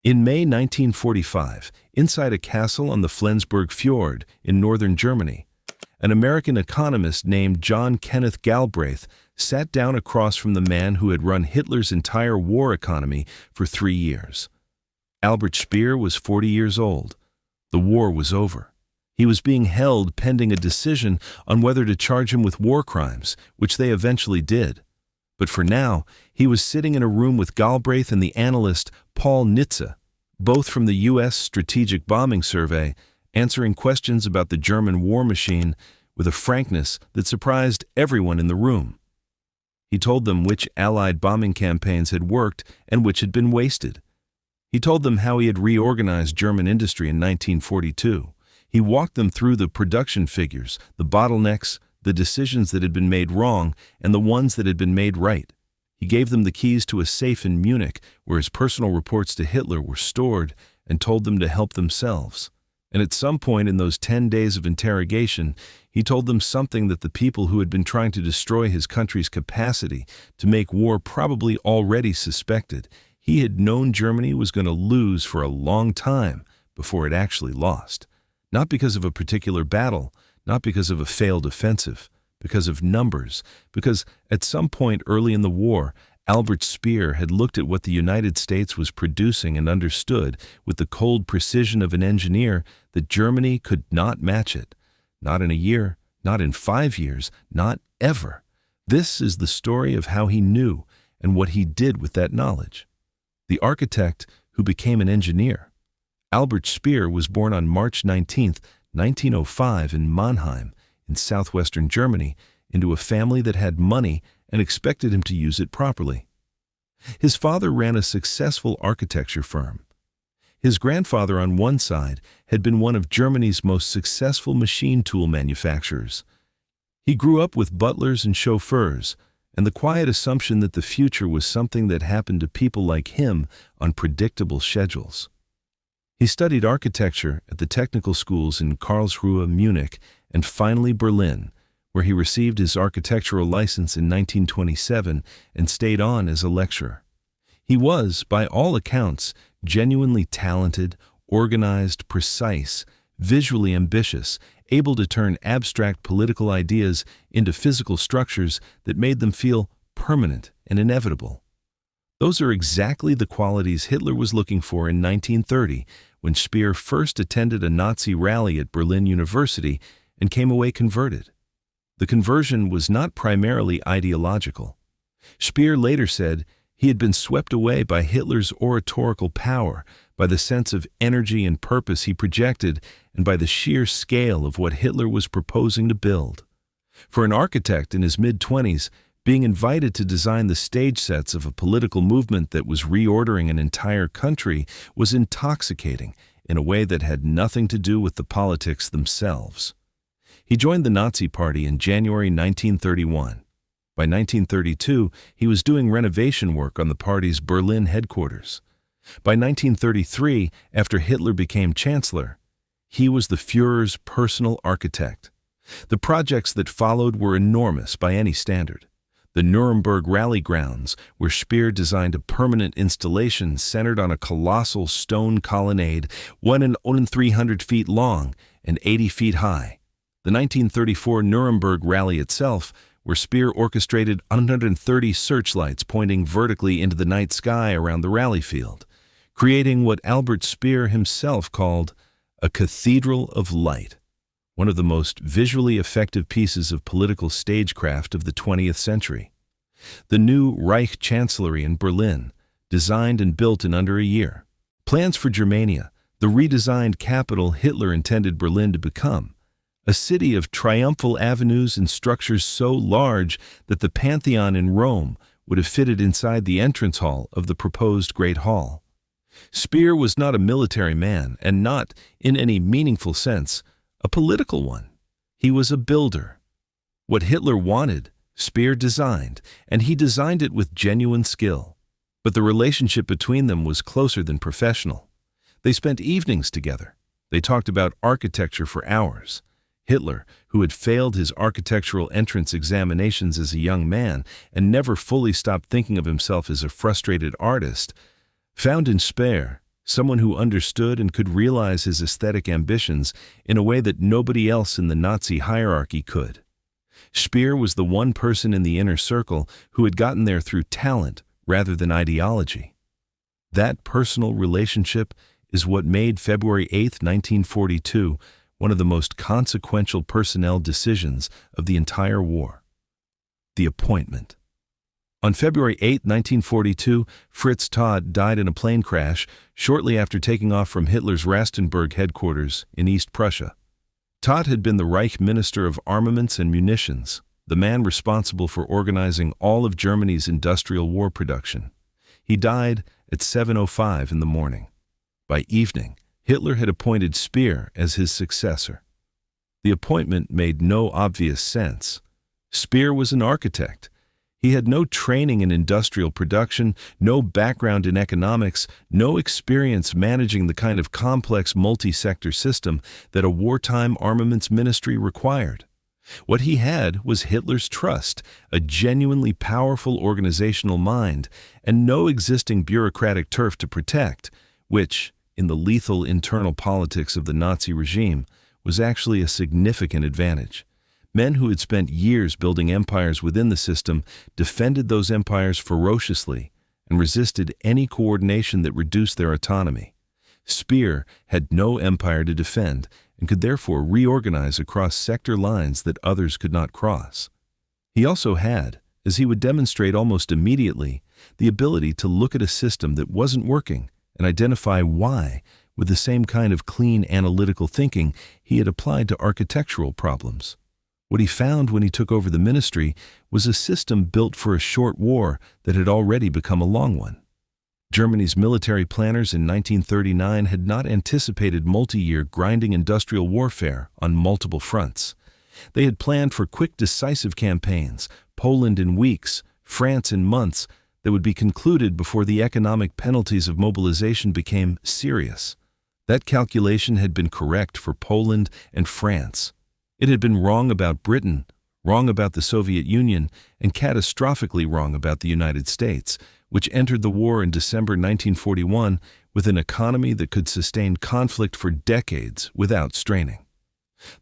In May 1945, inside a castle on the Flensburg Fjord in northern Germany, an American economist named John Kenneth Galbraith sat down across from the man who had run Hitler's entire war economy for 3 years. Albert Speer was 40 years old. The war was over. He was being held pending a decision on whether to charge him with war crimes, which they eventually did. But for now, he was sitting in a room with Galbraith and the analyst Paul Nitze, both from the U.S. Strategic Bombing Survey, answering questions about the German war machine with a frankness that surprised everyone in the room. He told them which Allied bombing campaigns had worked and which had been wasted. He told them how he had reorganized German industry in 1942. He walked them through the production figures, the bottlenecks, the decisions that had been made wrong, and the ones that had been made right. He gave them the keys to a safe in Munich where his personal reports to Hitler were stored and told them to help themselves. And at some point in those 10 days of interrogation, he told them something that the people who had been trying to destroy his country's capacity to make war probably already suspected. He had known Germany was going to lose for a long time before it actually lost. Not because of a particular battle, not because of a failed offensive, because of numbers, because at some point early in the war, Albert Speer had looked at what the United States was producing and understood with the cold precision of an engineer that Germany could not match it. Not in a year, not in 5 years, not ever. This is the story of how he knew and what he did with that knowledge. The architect who became an engineer. Albert Speer was born on March 19, 1905 in Mannheim, in southwestern Germany, into a family that had money and expected him to use it properly. His father ran a successful architecture firm. His grandfather on one side had been one of Germany's most successful machine tool manufacturers. He grew up with butlers and chauffeurs, and the quiet assumption that the future was something that happened to people like him on predictable schedules. He studied architecture at the technical schools in Karlsruhe, Munich, and finally Berlin, where he received his architectural license in 1927 and stayed on as a lecturer. He was, by all accounts, genuinely talented, organized, precise, visually ambitious, able to turn abstract political ideas into physical structures that made them feel permanent and inevitable. Those are exactly the qualities Hitler was looking for in 1930 when Speer first attended a Nazi rally at Berlin University and came away converted. The conversion was not primarily ideological. Speer later said he had been swept away by Hitler's oratorical power, by the sense of energy and purpose he projected, and by the sheer scale of what Hitler was proposing to build. For an architect in his mid-20s, being invited to design the stage sets of a political movement that was reordering an entire country was intoxicating in a way that had nothing to do with the politics themselves. He joined the Nazi Party in January 1931. By 1932, he was doing renovation work on the party's Berlin headquarters. By 1933, after Hitler became chancellor, he was the Führer's personal architect. The projects that followed were enormous by any standard. The Nuremberg rally grounds, where Speer designed a permanent installation centered on a colossal stone colonnade 1,300 feet long and 80 feet high. The 1934 Nuremberg rally itself, where Speer orchestrated 130 searchlights pointing vertically into the night sky around the rally field, creating what Albert Speer himself called a cathedral of light, one of the most visually effective pieces of political stagecraft of the 20th century. The new Reich Chancellery in Berlin, designed and built in under a year. Plans for Germania, the redesigned capital Hitler intended Berlin to become, a city of triumphal avenues and structures so large that the Pantheon in Rome would have fitted inside the entrance hall of the proposed Great Hall. Speer was not a military man and not, in any meaningful sense, a political one. He was a builder. What Hitler wanted, Speer designed, and he designed it with genuine skill. But the relationship between them was closer than professional. They spent evenings together. They talked about architecture for hours. Hitler, who had failed his architectural entrance examinations as a young man and never fully stopped thinking of himself as a frustrated artist, found in Speer someone who understood and could realize his aesthetic ambitions in a way that nobody else in the Nazi hierarchy could. Speer was the one person in the inner circle who had gotten there through talent rather than ideology. That personal relationship is what made February 8, 1942, one of the most consequential personnel decisions of the entire war. The appointment. On February 8, 1942, Fritz Todt died in a plane crash shortly after taking off from Hitler's Rastenburg headquarters in East Prussia. Todt had been the Reich Minister of Armaments and Munitions, the man responsible for organizing all of Germany's industrial war production. He died at 7:05 in the morning. By evening, Hitler had appointed Speer as his successor. The appointment made no obvious sense. Speer was an architect. He had no training in industrial production, no background in economics, no experience managing the kind of complex multi-sector system that a wartime armaments ministry required. What he had was Hitler's trust, a genuinely powerful organizational mind, and no existing bureaucratic turf to protect, which, in the lethal internal politics of the Nazi regime, was actually a significant advantage. Men who had spent years building empires within the system defended those empires ferociously and resisted any coordination that reduced their autonomy. Speer had no empire to defend and could therefore reorganize across sector lines that others could not cross. He also had, as he would demonstrate almost immediately, the ability to look at a system that wasn't working and identify why, with the same kind of clean analytical thinking he had applied to architectural problems. What he found when he took over the ministry was a system built for a short war that had already become a long one. Germany's military planners in 1939 had not anticipated multi-year grinding industrial warfare on multiple fronts. They had planned for quick, decisive campaigns, Poland in weeks, France in months, that would be concluded before the economic penalties of mobilization became serious. That calculation had been correct for Poland and France. It had been wrong about Britain, wrong about the Soviet Union, and catastrophically wrong about the United States, which entered the war in December 1941 with an economy that could sustain conflict for decades without straining.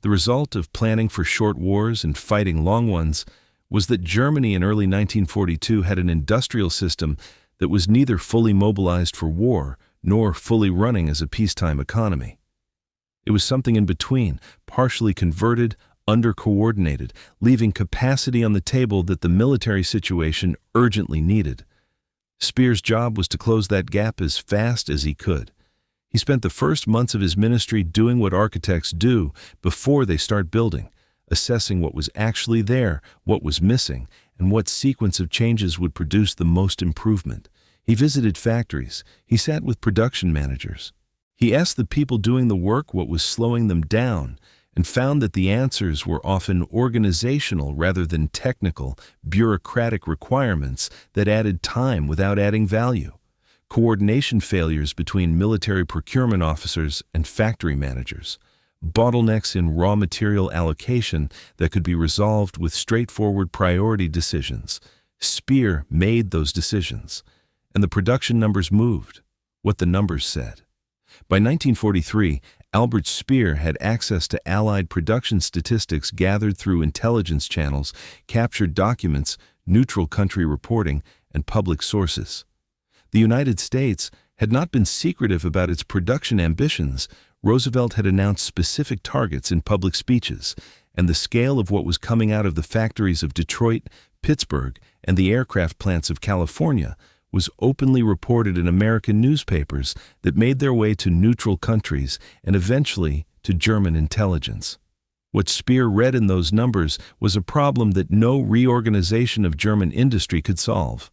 The result of planning for short wars and fighting long ones was that Germany in early 1942 had an industrial system that was neither fully mobilized for war nor fully running as a peacetime economy. It was something in between, partially converted, under-coordinated, leaving capacity on the table that the military situation urgently needed. Speer's job was to close that gap as fast as he could. He spent the first months of his ministry doing what architects do before they start building, assessing what was actually there, what was missing, and what sequence of changes would produce the most improvement. He visited factories. He sat with production managers. He asked the people doing the work what was slowing them down and found that the answers were often organizational rather than technical, bureaucratic requirements that added time without adding value. Coordination failures between military procurement officers and factory managers. Bottlenecks in raw material allocation that could be resolved with straightforward priority decisions. Speer made those decisions, and the production numbers moved, what the numbers said. By 1943, Albert Speer had access to Allied production statistics gathered through intelligence channels, captured documents, neutral country reporting, and public sources. The United States had not been secretive about its production ambitions. Roosevelt had announced specific targets in public speeches, and the scale of what was coming out of the factories of Detroit, Pittsburgh, and the aircraft plants of California was openly reported in American newspapers that made their way to neutral countries and eventually to German intelligence. What Speer read in those numbers was a problem that no reorganization of German industry could solve.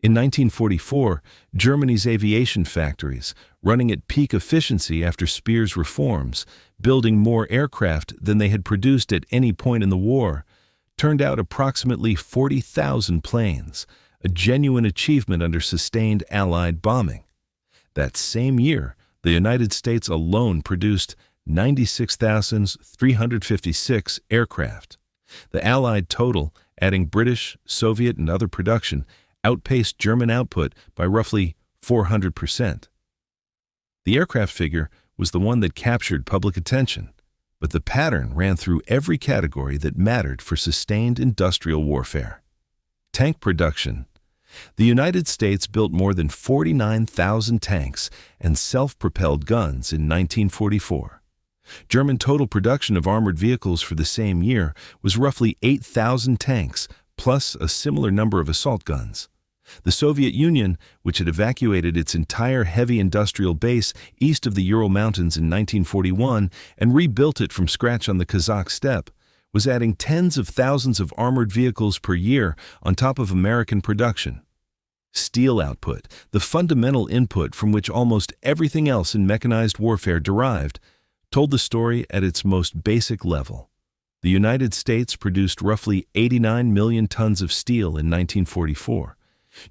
In 1944, Germany's aviation factories, running at peak efficiency after Speer's reforms, building more aircraft than they had produced at any point in the war, turned out approximately 40,000 planes, a genuine achievement under sustained Allied bombing. That same year, the United States alone produced 96,356 aircraft. The Allied total, adding British, Soviet, and other production, outpaced German output by roughly 400%. The aircraft figure was the one that captured public attention, but the pattern ran through every category that mattered for sustained industrial warfare. Tank production. The United States built more than 49,000 tanks and self-propelled guns in 1944. German total production of armored vehicles for the same year was roughly 8,000 tanks, plus a similar number of assault guns. The Soviet Union, which had evacuated its entire heavy industrial base east of the Ural Mountains in 1941 and rebuilt it from scratch on the Kazakh steppe, was adding tens of thousands of armored vehicles per year on top of American production. Steel output, the fundamental input from which almost everything else in mechanized warfare derived, told the story at its most basic level. The United States produced roughly 89 million tons of steel in 1944.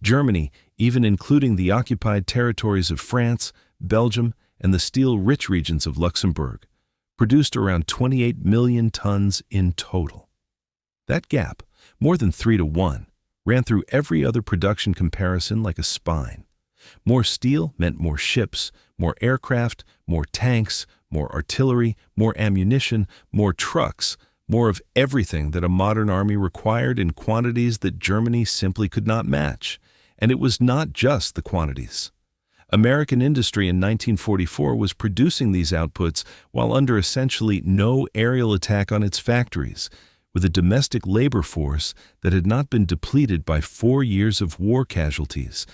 Germany, even including the occupied territories of France, Belgium, and the steel-rich regions of Luxembourg, produced around 28 million tons in total. That gap, more than 3 to 1, ran through every other production comparison like a spine. More steel meant more ships, more aircraft, more tanks, more artillery, more ammunition, more trucks, more of everything that a modern army required in quantities that Germany simply could not match. And it was not just the quantities. American industry in 1944 was producing these outputs while under essentially no aerial attack on its factories, with a domestic labor force that had not been depleted by 4 years of war casualties,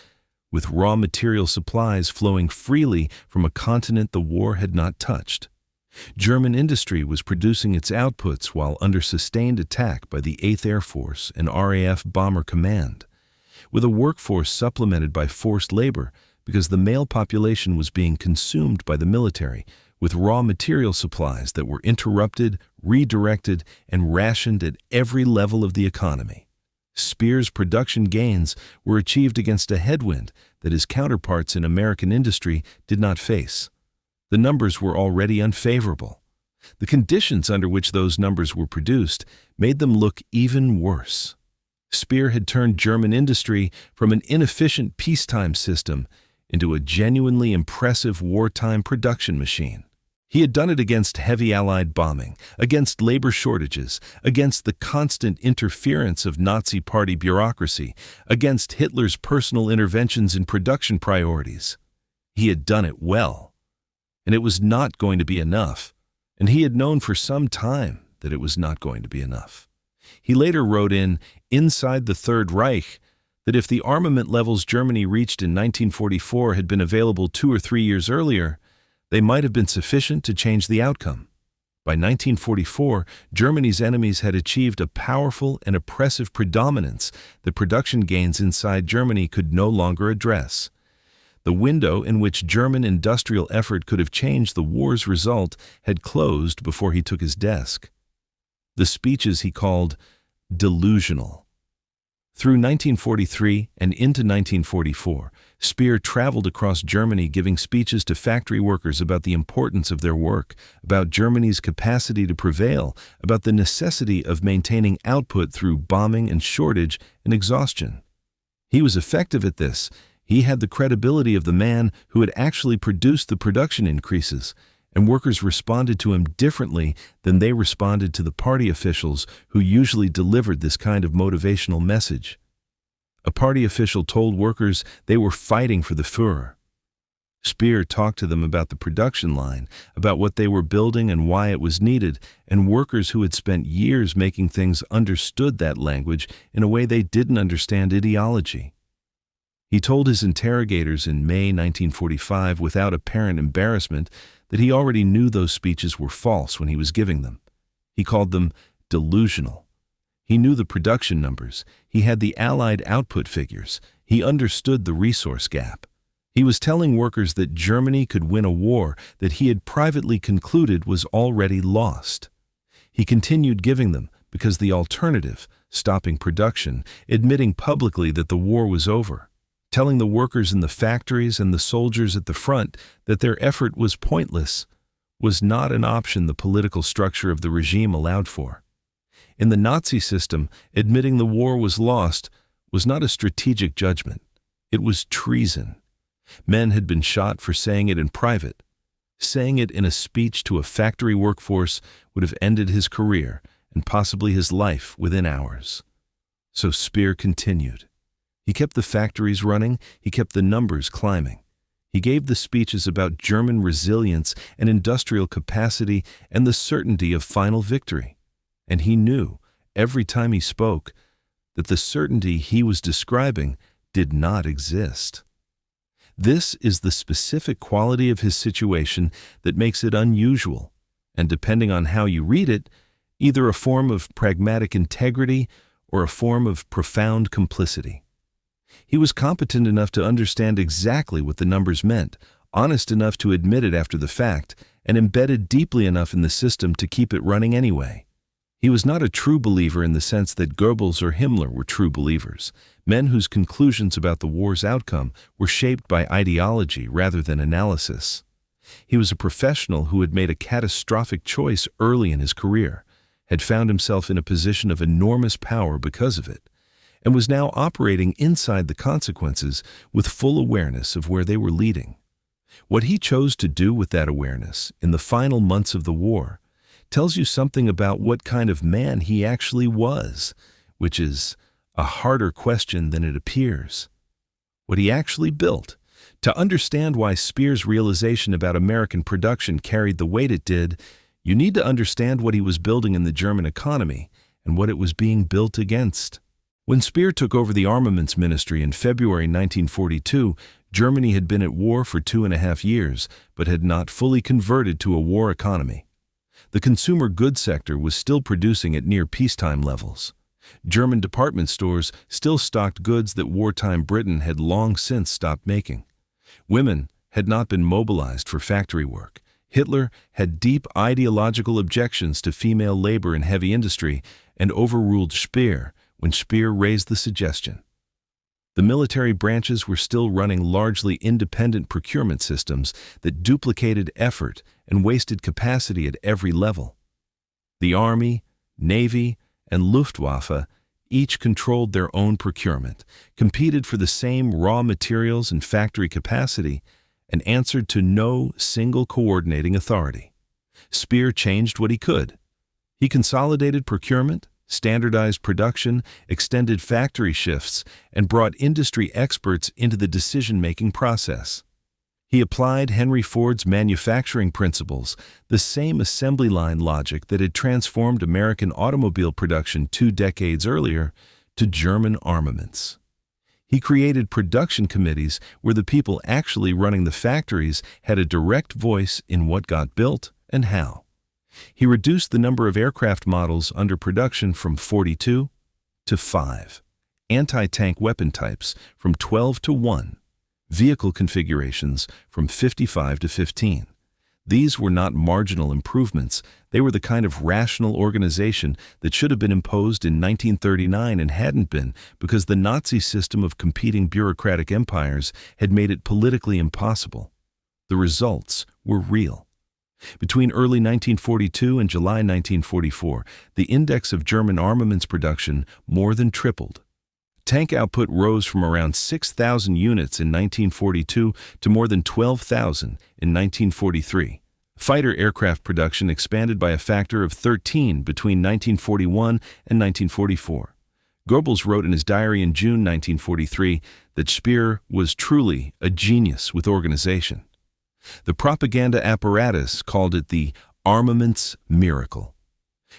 with raw material supplies flowing freely from a continent the war had not touched. German industry was producing its outputs while under sustained attack by the 8th Air Force and RAF Bomber Command, with a workforce supplemented by forced labor because the male population was being consumed by the military, with raw material supplies that were interrupted, redirected, and rationed at every level of the economy. Speer's production gains were achieved against a headwind that his counterparts in American industry did not face. The numbers were already unfavorable. The conditions under which those numbers were produced made them look even worse. Speer had turned German industry from an inefficient peacetime system into a genuinely impressive wartime production machine. He had done it against heavy Allied bombing, against labor shortages, against the constant interference of Nazi Party bureaucracy, against Hitler's personal interventions in production priorities. He had done it well. And it was not going to be enough. And he had known for some time that it was not going to be enough. He later wrote in Inside the Third Reich that if the armament levels Germany reached in 1944 had been available 2 or 3 years earlier, they might have been sufficient to change the outcome. By 1944, Germany's enemies had achieved a powerful and oppressive predominance that production gains inside Germany could no longer address. The window in which German industrial effort could have changed the war's result had closed before he took his desk. The speeches he called delusional. Through 1943 and into 1944, Speer traveled across Germany giving speeches to factory workers about the importance of their work, about Germany's capacity to prevail, about the necessity of maintaining output through bombing and shortage and exhaustion. He was effective at this. He had the credibility of the man who had actually produced the production increases, and workers responded to him differently than they responded to the party officials who usually delivered this kind of motivational message. A party official told workers they were fighting for the Führer. Speer talked to them about the production line, about what they were building and why it was needed, and workers who had spent years making things understood that language in a way they didn't understand ideology. He told his interrogators in May 1945 without apparent embarrassment that he already knew those speeches were false when he was giving them. He called them delusional. He knew the production numbers. He had the Allied output figures. He understood the resource gap. He was telling workers that Germany could win a war that he had privately concluded was already lost. He continued giving them because the alternative, stopping production, admitting publicly that the war was over, telling the workers in the factories and the soldiers at the front that their effort was pointless, was not an option the political structure of the regime allowed for. In the Nazi system, admitting the war was lost was not a strategic judgment. It was treason. Men had been shot for saying it in private. Saying it in a speech to a factory workforce would have ended his career and possibly his life within hours. So Speer continued. He kept the factories running, he kept the numbers climbing. He gave the speeches about German resilience and industrial capacity and the certainty of final victory. And he knew, every time he spoke, that the certainty he was describing did not exist. This is the specific quality of his situation that makes it unusual, and depending on how you read it, either a form of pragmatic integrity or a form of profound complicity. He was competent enough to understand exactly what the numbers meant, honest enough to admit it after the fact, and embedded deeply enough in the system to keep it running anyway. He was not a true believer in the sense that Goebbels or Himmler were true believers, men whose conclusions about the war's outcome were shaped by ideology rather than analysis. He was a professional who had made a catastrophic choice early in his career, had found himself in a position of enormous power because of it, and was now operating inside the consequences with full awareness of where they were leading. What he chose to do with that awareness in the final months of the war tells you something about what kind of man he actually was, which is a harder question than it appears. What he actually built. To understand why Speer's realization about American production carried the weight it did, you need to understand what he was building in the German economy and what it was being built against. When Speer took over the armaments ministry in February 1942, Germany had been at war for 2.5 years, but had not fully converted to a war economy. The consumer goods sector was still producing at near peacetime levels. German department stores still stocked goods that wartime Britain had long since stopped making. Women had not been mobilized for factory work. Hitler had deep ideological objections to female labor in heavy industry and overruled Speer when Speer raised the suggestion. The military branches were still running largely independent procurement systems that duplicated effort and wasted capacity at every level. The Army, Navy, and Luftwaffe each controlled their own procurement, competed for the same raw materials and factory capacity, and answered to no single coordinating authority. Speer changed what he could. He consolidated procurement, standardized production, extended factory shifts, and brought industry experts into the decision-making process. He applied Henry Ford's manufacturing principles, the same assembly line logic that had transformed American automobile production 2 decades earlier, to German armaments. He created production committees where the people actually running the factories had a direct voice in what got built and how. He reduced the number of aircraft models under production from 42 to 5, anti-tank weapon types from 12 to 1, vehicle configurations from 55 to 15. These were not marginal improvements, they were the kind of rational organization that should have been imposed in 1939 and hadn't been because the Nazi system of competing bureaucratic empires had made it politically impossible. The results were real. Between early 1942 and July 1944, the index of German armaments production more than tripled. Tank output rose from around 6,000 units in 1942 to more than 12,000 in 1943. Fighter aircraft production expanded by a factor of 13 between 1941 and 1944. Goebbels wrote in his diary in June 1943 that Speer was truly a genius with organization. The propaganda apparatus called it the armaments miracle.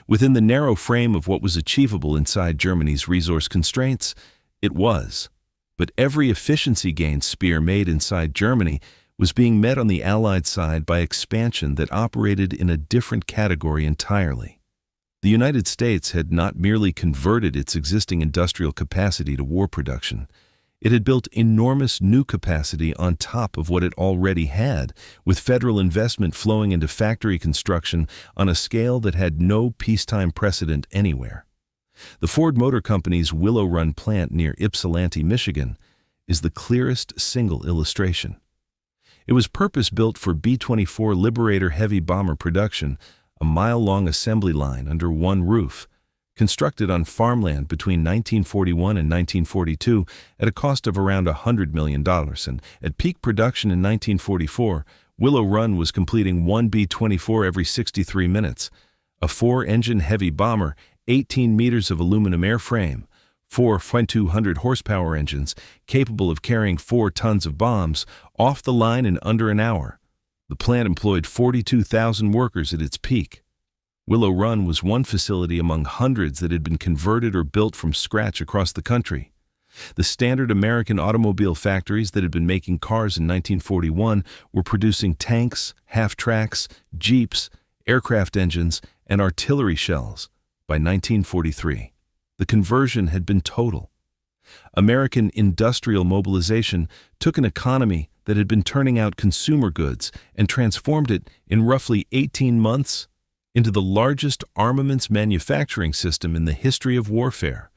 Within the narrow frame of what was achievable inside Germany's resource constraints, it was. But every efficiency gain Speer made inside Germany was being met on the Allied side by expansion that operated in a different category entirely. The United States had not merely converted its existing industrial capacity to war production. It had built enormous new capacity on top of what it already had, with federal investment flowing into factory construction on a scale that had no peacetime precedent anywhere. The Ford Motor Company's Willow Run plant near Ypsilanti, Michigan, is the clearest single illustration. It was purpose-built for B-24 Liberator heavy bomber production, a mile-long assembly line under one roof, constructed on farmland between 1941 and 1942 at a cost of around $100 million, and at peak production in 1944, Willow Run was completing one B-24 every 63 minutes, a 4-engine heavy bomber, 18 meters of aluminum airframe, 4 200 horsepower engines capable of carrying 4 tons of bombs off the line in under an hour. The plant employed 42,000 workers at its peak. Willow Run was one facility among hundreds that had been converted or built from scratch across the country. The standard American automobile factories that had been making cars in 1941 were producing tanks, half-tracks, jeeps, aircraft engines, and artillery shells by 1943. The conversion had been total. American industrial mobilization took an economy that had been turning out consumer goods and transformed it in roughly 18 months into the largest armaments manufacturing system in the history of warfare,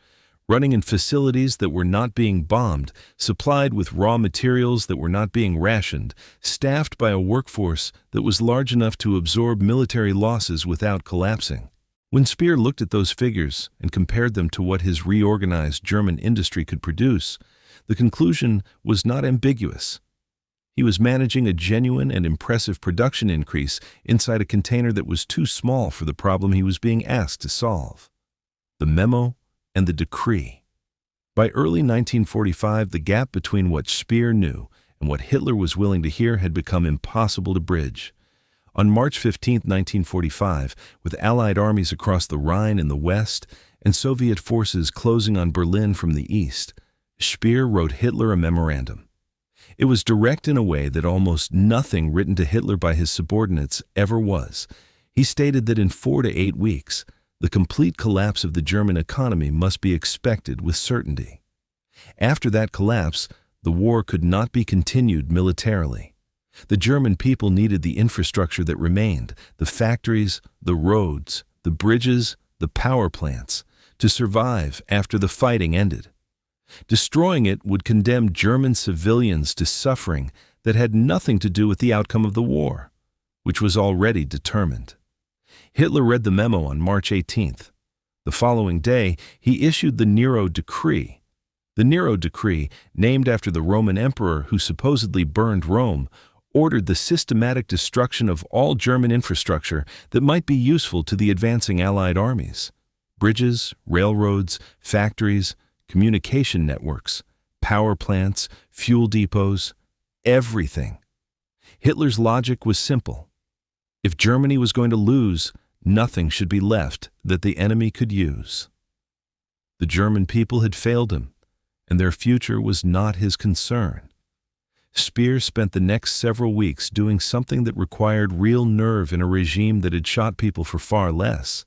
running in facilities that were not being bombed, supplied with raw materials that were not being rationed, staffed by a workforce that was large enough to absorb military losses without collapsing. When Speer looked at those figures and compared them to what his reorganized German industry could produce, the conclusion was not ambiguous. He was managing a genuine and impressive production increase inside a container that was too small for the problem he was being asked to solve. The memo and the decree. By early 1945, the gap between what Speer knew and what Hitler was willing to hear had become impossible to bridge. On March 15, 1945, with Allied armies across the Rhine in the west and Soviet forces closing on Berlin from the east, Speer wrote Hitler a memorandum. It was direct in a way that almost nothing written to Hitler by his subordinates ever was. He stated that in 4 to 8 weeks, the complete collapse of the German economy must be expected with certainty. After that collapse, the war could not be continued militarily. The German people needed the infrastructure that remained, the factories, the roads, the bridges, the power plants, to survive after the fighting ended. Destroying it would condemn German civilians to suffering that had nothing to do with the outcome of the war, which was already determined. Hitler read the memo on March 18th. The following day, he issued the Nero Decree. The Nero Decree, named after the Roman emperor who supposedly burned Rome, ordered the systematic destruction of all German infrastructure that might be useful to the advancing Allied armies. Bridges, railroads, factories, communication networks, power plants, fuel depots, everything. Hitler's logic was simple. If Germany was going to lose, nothing should be left that the enemy could use. The German people had failed him, and their future was not his concern. Speer spent the next several weeks doing something that required real nerve in a regime that had shot people for far less.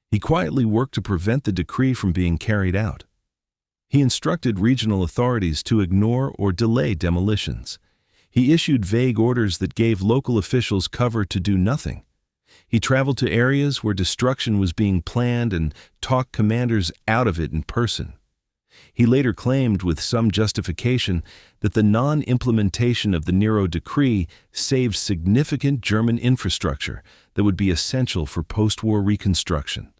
He quietly worked to prevent the decree from being carried out. He instructed regional authorities to ignore or delay demolitions. He issued vague orders that gave local officials cover to do nothing. He traveled to areas where destruction was being planned and talked commanders out of it in person. He later claimed with some justification that the non-implementation of the Nero Decree saved significant German infrastructure that would be essential for post-war reconstruction.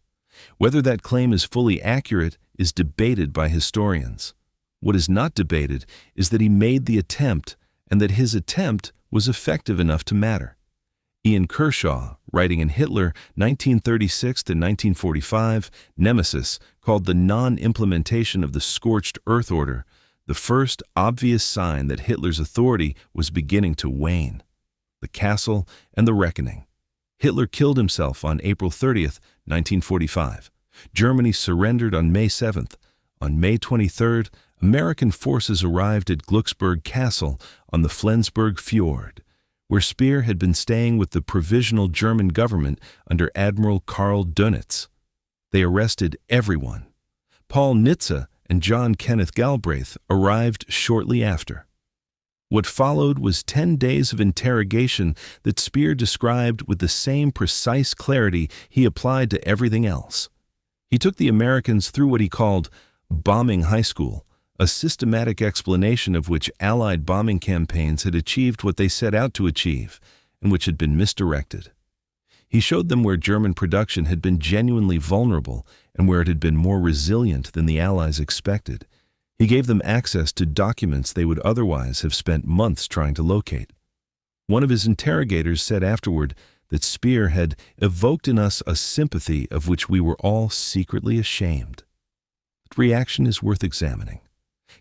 Whether that claim is fully accurate is debated by historians. What is not debated is that he made the attempt and that his attempt was effective enough to matter. Ian Kershaw, writing in Hitler 1936 to 1945, Nemesis, called the non-implementation of the Scorched Earth Order the first obvious sign that Hitler's authority was beginning to wane. The Castle and the Reckoning. Hitler killed himself on April 30th, 1945. Germany surrendered on May 7th. On May 23rd, American forces arrived at Glucksburg Castle on the Flensburg Fjord, where Speer had been staying with the Provisional German government under Admiral Karl Dönitz. They arrested everyone. Paul Nitze and John Kenneth Galbraith arrived shortly after. What followed was 10 days of interrogation that Speer described with the same precise clarity he applied to everything else. He took the Americans through what he called bombing high school, a systematic explanation of which Allied bombing campaigns had achieved what they set out to achieve and which had been misdirected. He showed them where German production had been genuinely vulnerable and where it had been more resilient than the Allies expected. He gave them access to documents they would otherwise have spent months trying to locate. One of his interrogators said afterward that Speer had evoked in us a sympathy of which we were all secretly ashamed. That reaction is worth examining.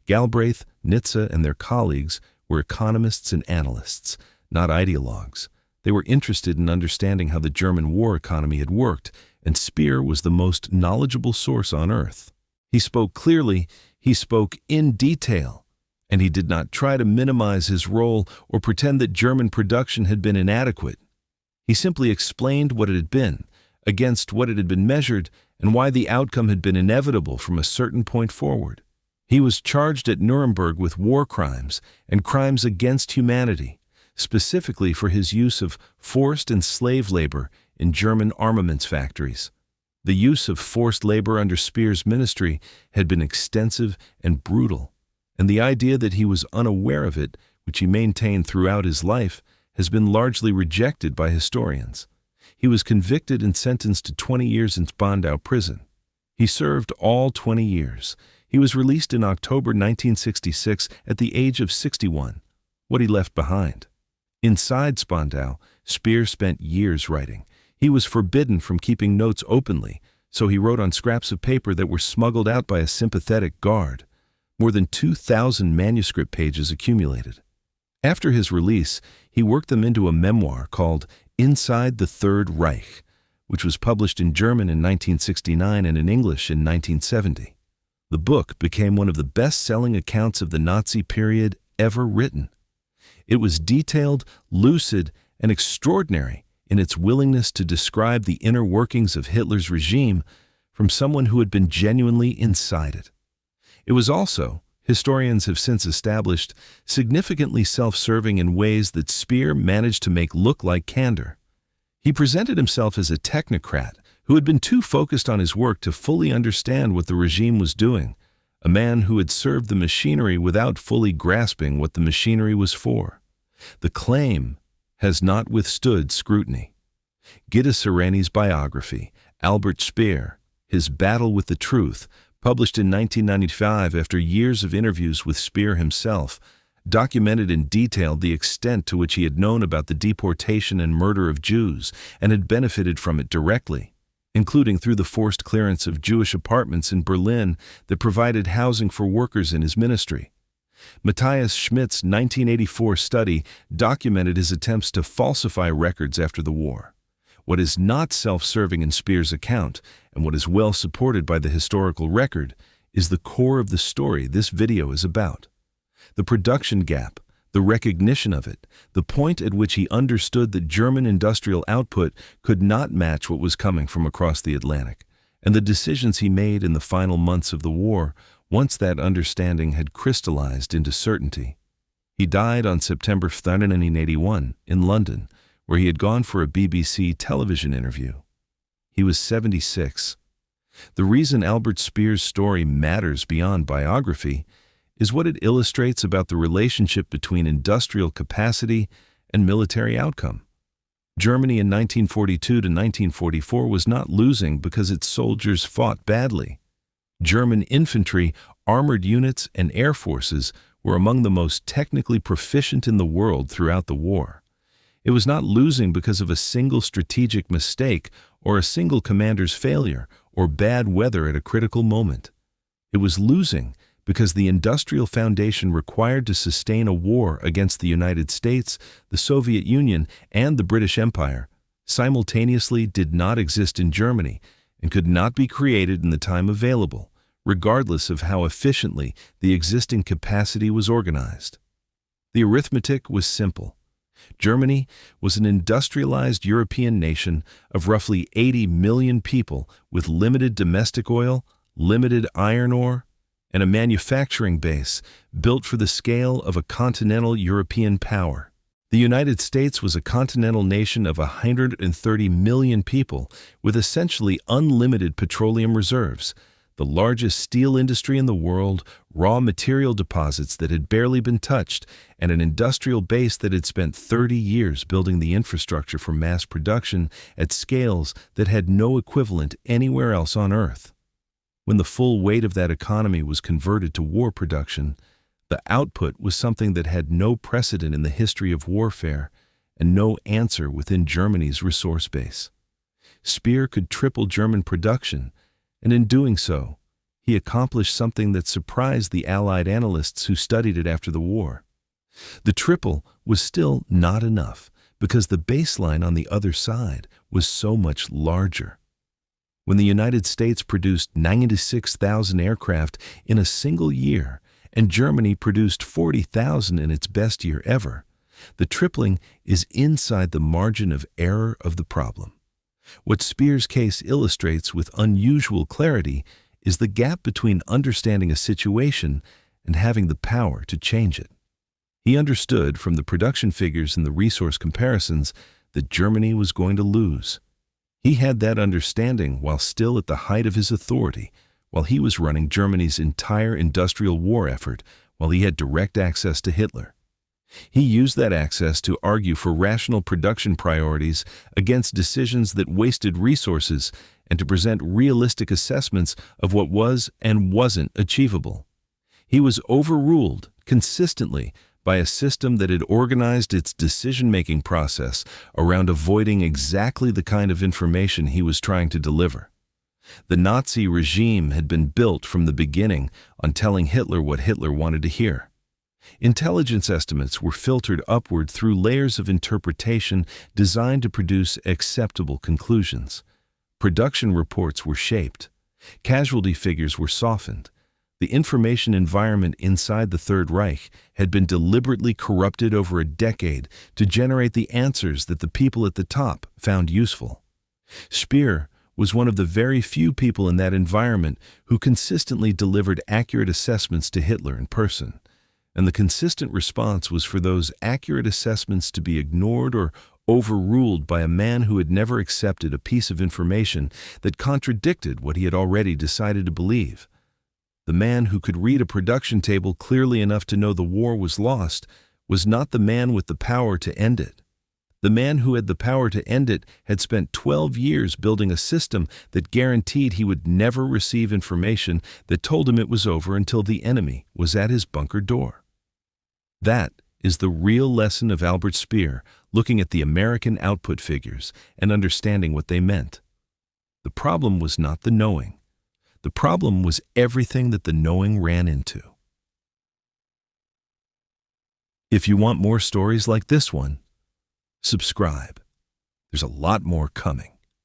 Galbraith, Nitze, and their colleagues were economists and analysts, not ideologues. They were interested in understanding how the German war economy had worked, and Speer was the most knowledgeable source on earth. He spoke clearly, he spoke in detail, and he did not try to minimize his role or pretend that German production had been inadequate. He simply explained what it had been, against what it had been measured, and why the outcome had been inevitable from a certain point forward. He was charged at Nuremberg with war crimes and crimes against humanity, specifically for his use of forced and slave labor in German armaments factories. The use of forced labor under Speer's ministry had been extensive and brutal, and the idea that he was unaware of it, which he maintained throughout his life, has been largely rejected by historians. He was convicted and sentenced to 20 years in Spandau prison. He served all 20 years. He was released in October 1966 at the age of 61. What he left behind. Inside Spandau, Speer spent years writing. He was forbidden from keeping notes openly, so he wrote on scraps of paper that were smuggled out by a sympathetic guard. More than 2,000 manuscript pages accumulated. After his release, he worked them into a memoir called Inside the Third Reich, which was published in German in 1969 and in English in 1970. The book became one of the best-selling accounts of the Nazi period ever written. It was detailed, lucid, and extraordinary in its willingness to describe the inner workings of Hitler's regime from someone who had been genuinely inside it. It was also, historians have since established, significantly self-serving in ways that Speer managed to make look like candor. He presented himself as a technocrat who had been too focused on his work to fully understand what the regime was doing, a man who had served the machinery without fully grasping what the machinery was for. The claim has not withstood scrutiny. Gitta Sereni's biography, Albert Speer, His Battle with the Truth, published in 1995 after years of interviews with Speer himself, documented in detail the extent to which he had known about the deportation and murder of Jews and had benefited from it directly, including through the forced clearance of Jewish apartments in Berlin that provided housing for workers in his ministry. Matthias Schmidt's 1984 study documented his attempts to falsify records after the war. What is not self-serving in Speer's account, and what is well supported by the historical record, is the core of the story this video is about. The production gap, the recognition of it, the point at which he understood that German industrial output could not match what was coming from across the Atlantic, and the decisions he made in the final months of the war once that understanding had crystallized into certainty. He died on September 3, 1981, in London, where he had gone for a BBC television interview. He was 76. The reason Albert Speer's story matters beyond biography is what it illustrates about the relationship between industrial capacity and military outcome. Germany in 1942 to 1944 was not losing because its soldiers fought badly. German infantry, armored units, and air forces were among the most technically proficient in the world throughout the war. It was not losing because of a single strategic mistake or a single commander's failure or bad weather at a critical moment. It was losing because the industrial foundation required to sustain a war against the United States, the Soviet Union, and the British Empire simultaneously did not exist in Germany and could not be created in the time available, regardless of how efficiently the existing capacity was organized. The arithmetic was simple. Germany was an industrialized European nation of roughly 80 million people with limited domestic oil, limited iron ore, and a manufacturing base built for the scale of a continental European power. The United States was a continental nation of 130 million people with essentially unlimited petroleum reserves, the largest steel industry in the world, raw material deposits that had barely been touched, and an industrial base that had spent 30 years building the infrastructure for mass production at scales that had no equivalent anywhere else on Earth. When the full weight of that economy was converted to war production, the output was something that had no precedent in the history of warfare and no answer within Germany's resource base. Speer could triple German production, and in doing so, he accomplished something that surprised the Allied analysts who studied it after the war. The triple was still not enough because the baseline on the other side was so much larger. When the United States produced 96,000 aircraft in a single year and Germany produced 40,000 in its best year ever, the tripling is inside the margin of error of the problem. What Speer's case illustrates with unusual clarity is the gap between understanding a situation and having the power to change it. He understood from the production figures and the resource comparisons that Germany was going to lose. He had that understanding while still at the height of his authority, while he was running Germany's entire industrial war effort, while he had direct access to Hitler. He used that access to argue for rational production priorities against decisions that wasted resources and to present realistic assessments of what was and wasn't achievable. He was overruled consistently by a system that had organized its decision-making process around avoiding exactly the kind of information he was trying to deliver. The Nazi regime had been built from the beginning on telling Hitler what Hitler wanted to hear. Intelligence estimates were filtered upward through layers of interpretation designed to produce acceptable conclusions. Production reports were shaped. Casualty figures were softened. The information environment inside the Third Reich had been deliberately corrupted over a decade to generate the answers that the people at the top found useful. Speer was one of the very few people in that environment who consistently delivered accurate assessments to Hitler in person. And the consistent response was for those accurate assessments to be ignored or overruled by a man who had never accepted a piece of information that contradicted what he had already decided to believe. The man who could read a production table clearly enough to know the war was lost was not the man with the power to end it. The man who had the power to end it had spent 12 years building a system that guaranteed he would never receive information that told him it was over until the enemy was at his bunker door. That is the real lesson of Albert Speer, looking at the American output figures and understanding what they meant. The problem was not the knowing. The problem was everything that the knowing ran into. If you want more stories like this one, subscribe. There's a lot more coming.